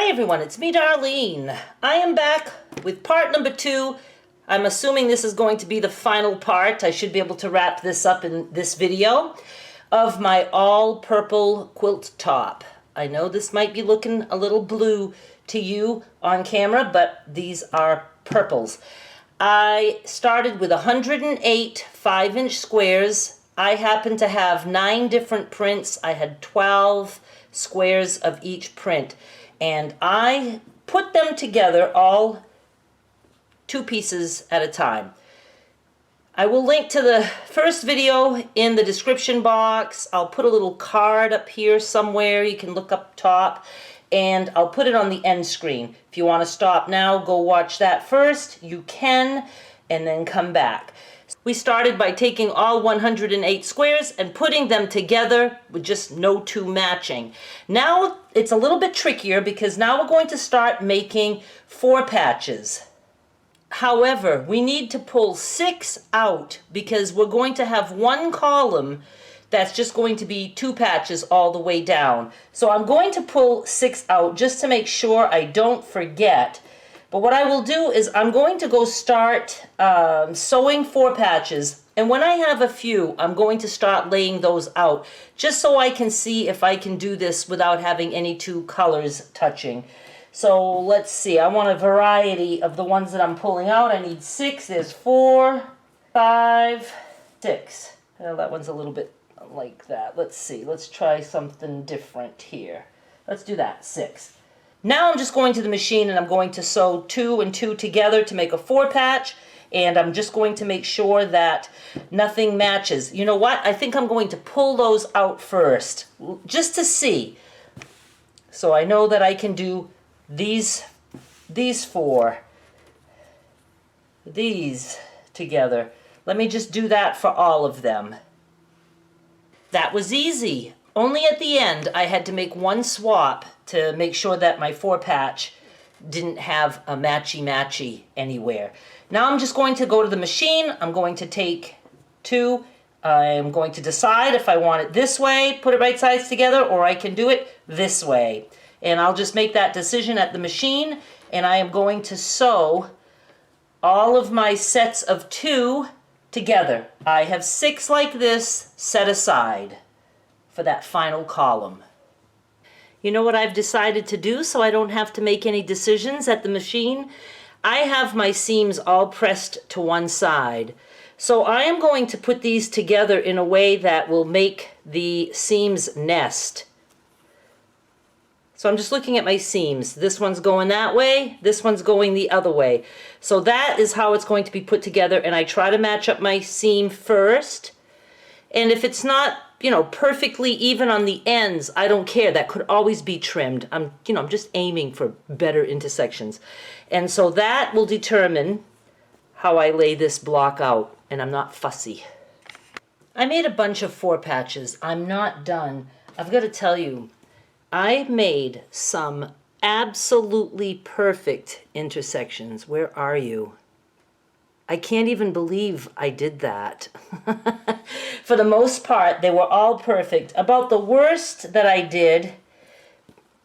Hi everyone, it's me Darlene. I am back with part number 2. I'm assuming this is going to be the final part. I should be able to wrap this up in this video of my all purple quilt top. I know this might be looking a little blue to you on camera, but these are purples. I started with 108 5-inch squares. I happen to have 9 different prints. I had 12 squares of each print. And I put them together all 2 pieces at a time. I will link to the first video in the description box. I'll put a little card up here somewhere. You can look up top. And I'll put it on the end screen. If you want to stop now, go watch that first. You can, and then come back. We started by taking all 108 squares and putting them together with just no 2 matching. Now it's a little bit trickier because now we're going to start making 4 patches. However, we need to pull 6 out because we're going to have 1 column that's just going to be 2 patches all the way down. So I'm going to pull 6 out just to make sure I don't forget. But what I will do is I'm going to go start sewing 4 patches. And when I have a few, I'm going to start laying those out just so I can see if I can do this without having any 2 colors touching. So let's see. I want a variety of the ones that I'm pulling out. I need 6. There's 4, 5, 6. Well, that one's a little bit like that. Let's see. Let's try something different here. Let's do that. 6. Now I'm just going to the machine and I'm going to sew 2 and 2 together to make a 4 patch, and I'm just going to make sure that nothing matches. You know what? I think I'm going to pull those out first just to see. So I know that I can do these 4, these together. Let me just do that for all of them. That was easy. Only at the end I had to make 1 swap to make sure that my 4 patch didn't have a matchy-matchy anywhere. Now I'm just going to go to the machine. I'm going to take 2. I'm going to decide if I want it this way, put it right sides together, or I can do it this way. And I'll just make that decision at the machine, and I am going to sew all of my sets of 2 together. I have 6 like this set aside for that final column. You know what I've decided to do so I don't have to make any decisions at the machine? I have my seams all pressed to one side. So I am going to put these together in a way that will make the seams nest. So I'm just looking at my seams. This one's going that way, this one's going the other way. So that is how it's going to be put together, and I try to match up my seam first. And if it's not, perfectly even on the ends, I don't care. That could always be trimmed. I'm just aiming for better intersections. And so that will determine how I lay this block out, and I'm not fussy. I made a bunch of 4 patches. I'm not done. I've got to tell you, I made some absolutely perfect intersections. Where are you? I can't even believe I did that. For the most part, they were all perfect. About the worst that I did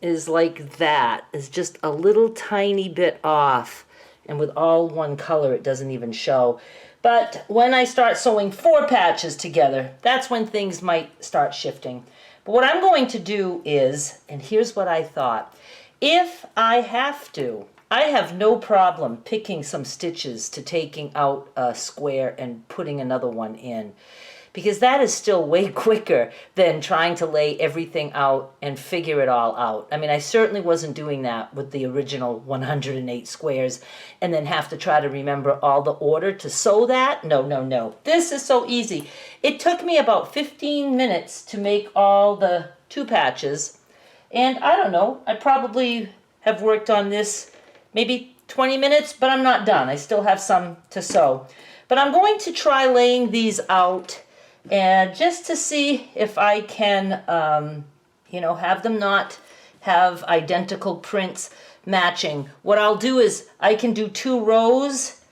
is like that. It's just a little tiny bit off. And with all 1 color, it doesn't even show. But when I start sewing 4 patches together, that's when things might start shifting. But what I'm going to do is, and here's what I thought, if I have to, I have no problem picking some stitches to taking out a square and putting another one in, because that is still way quicker than trying to lay everything out and figure it all out. I mean, I certainly wasn't doing that with the original 108 squares and then have to try to remember all the order to sew that. No, no, no. This is so easy. It took me about 15 minutes to make all the 2 patches, and I don't know, I probably have worked on this maybe 20 minutes, but I'm not done. I still have some to sew. But I'm going to try laying these out and just to see if I can, have them not have identical prints matching. What I'll do is I can do 2 rows,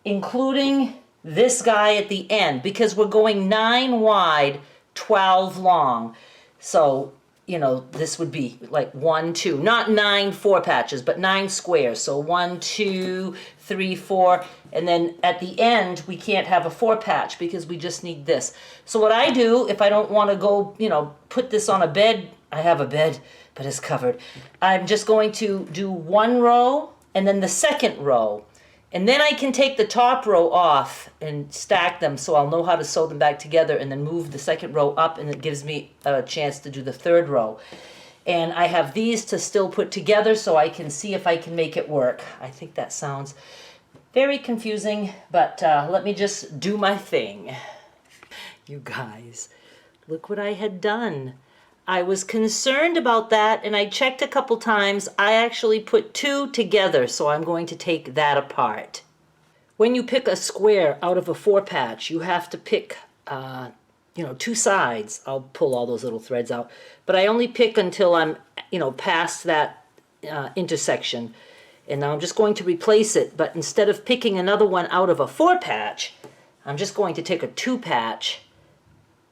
including this guy at the end, because we're going 9 wide, 12 long. So you know, this would be like 1, 2, not 9 4 patches, but 9 squares. So 1, 2, 3, 4, and then at the end we can't have a 4 patch because we just need this. So what I do, if I don't want to go, you know, put this on a bed, I have a bed, but it's covered. I'm just going to do 1 row and then the second row. And then I can take the top row off and stack them so I'll know how to sew them back together and then move the second row up, and it gives me a chance to do the third row. And I have these to still put together so I can see if I can make it work. I think that sounds very confusing, but let me just do my thing. You guys, look what I had done. I was concerned about that and I checked a couple times. I actually put 2 together, so I'm going to take that apart. When you pick a square out of a 4 patch, you have to pick, you know, 2 sides. I'll pull all those little threads out, but I only pick until I'm, you know, past that intersection. And now I'm just going to replace it, but instead of picking another one out of a 4 patch, I'm just going to take a 2 patch,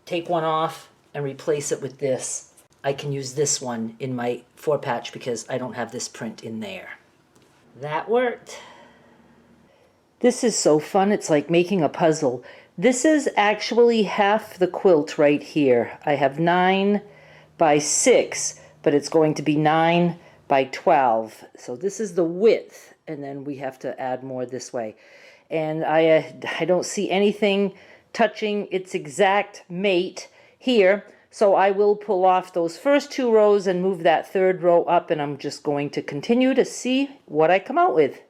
take one off, and replace it with this. I can use this one in my 4 patch because I don't have this print in there. That worked. This is so fun. It's like making a puzzle. This is actually half the quilt right here. I have 9 by 6, but it's going to be 9 by 12. So this is the width, and then we have to add more this way. And I don't see anything touching its exact mate here. So I will pull off those first 2 rows and move that third row up, and I'm just going to continue to see what I come out with.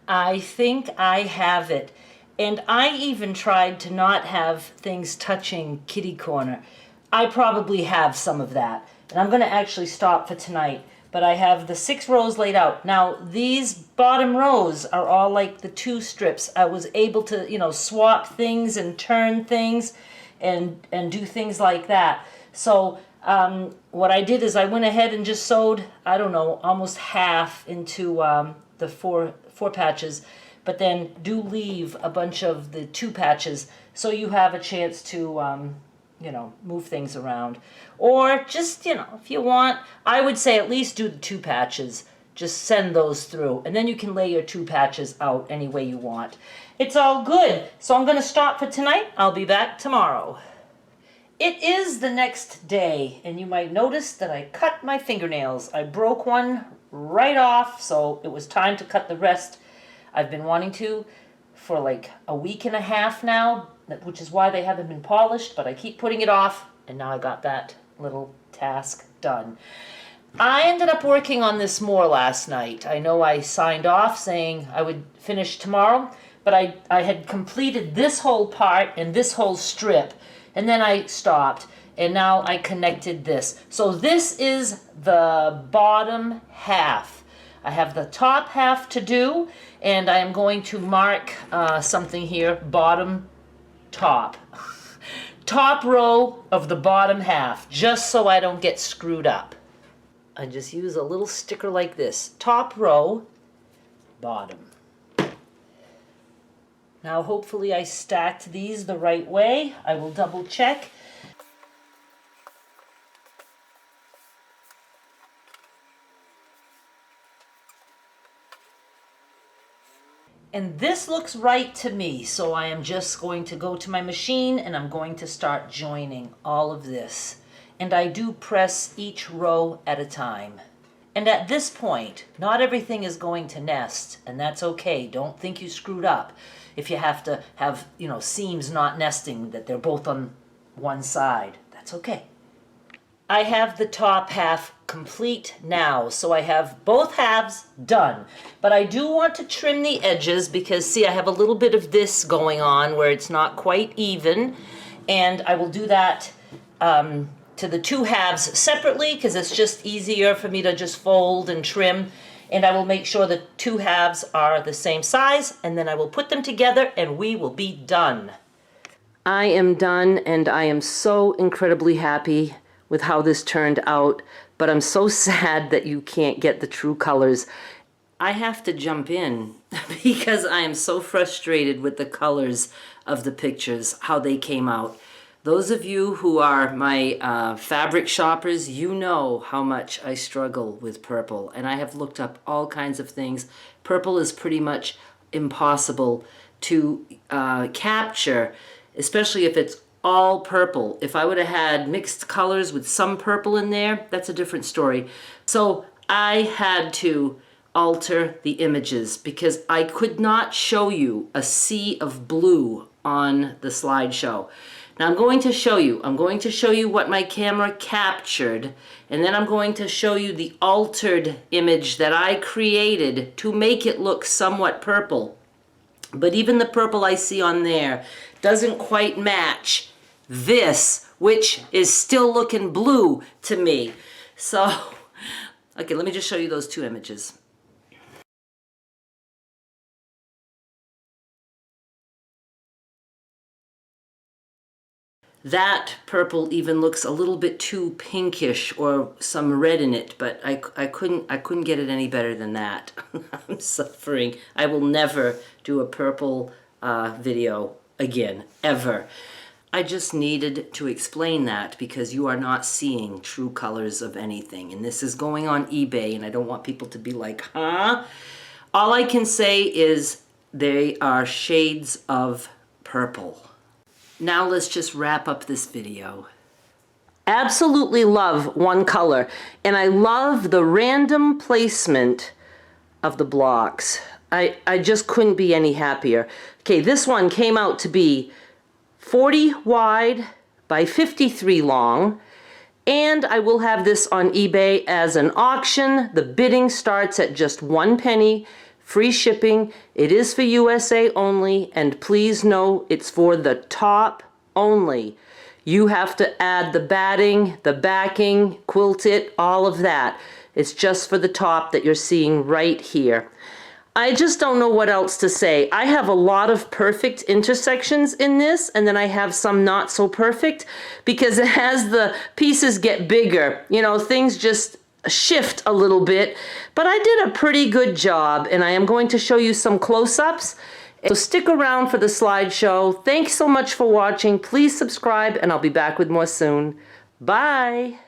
I think I have it. And I even tried to not have things touching kitty corner. I probably have some of that. And I'm going to actually stop for tonight. But I have the 6 rows laid out. Now, these bottom rows are all like the 2 strips. I was able to, you know, swap things and turn things and do things like that. So what I did is I went ahead and just sewed, I don't know, almost half into the four patches, but then do leave a bunch of the 2 patches so you have a chance to you know, move things around. Or just, you know, if you want, I would say at least do the 2 patches. Just send those through, and then you can lay your 2 patches out any way you want. It's all good. So I'm going to stop for tonight. I'll be back tomorrow. It is the next day, and you might notice that I cut my fingernails. I broke one right off, so it was time to cut the rest. I've been wanting to for like a week and a half now, which is why they haven't been polished, but I keep putting it off, and now I got that little task done. I ended up working on this more last night. I know I signed off saying I would finish tomorrow, but I had completed this whole part and this whole strip, and then I stopped, and now I connected this. So this is the bottom half. I have the top half to do, and I am going to mark something here, bottom, top. Top row of the bottom half, just so I don't get screwed up. I just use a little sticker like this. Top row, bottom. Now hopefully I stacked these the right way. I will double check. And this looks right to me, so I am just going to go to my machine and I'm going to start joining all of this. And I do press each row at a time. And at this point, not everything is going to nest, and that's okay. Don't think you screwed up if you have to have, you know, seams not nesting, that they're both on one side. That's okay. I have the top half complete now, so I have both halves done. But I do want to trim the edges because, see, I have a little bit of this going on where it's not quite even, and I will do that to the 2 halves separately because it's just easier for me to just fold and trim, and I will make sure the 2 halves are the same size, and then I will put them together and we will be done. I am done, and I am so incredibly happy with how this turned out, but I'm so sad that you can't get the true colors. I have to jump in because I am so frustrated with the colors of the pictures, how they came out. Those of you who are my fabric shoppers, you know how much I struggle with purple, and I have looked up all kinds of things. Purple is pretty much impossible to capture, especially if it's all purple. If I would have had mixed colors with some purple in there, that's a different story. So I had to alter the images because I could not show you a sea of blue on the slideshow. Now I'm going to show you what my camera captured, and then I'm going to show you the altered image that I created to make it look somewhat purple. But even the purple I see on there doesn't quite match this, which is still looking blue to me. So, okay, let me just show you those two images. That purple even looks a little bit too pinkish or some red in it, but I couldn't get it any better than that. I'm suffering. I will never do a purple video again, ever. I just needed to explain that because you are not seeing true colors of anything. And this is going on eBay, and I don't want people to be like, huh? All I can say is they are shades of purple. Now let's just wrap up this video. Absolutely love one color, and I love the random placement of the blocks. I just couldn't be any happier. Okay, this one came out to be 40 wide by 53 long, and I will have this on eBay as an auction. The bidding starts at just 1 penny. Free shipping. It is for USA only, and please know it's for the top only. You have to add the batting, the backing, quilt it, all of that. It's just for the top that you're seeing right here. I just don't know what else to say. I have a lot of perfect intersections in this, and then I have some not so perfect because as the pieces get bigger, you know, things just shift a little bit, but I did a pretty good job, and I am going to show you some close-ups. So stick around for the slideshow. Thanks so much for watching. Please subscribe, and I'll be back with more soon. Bye.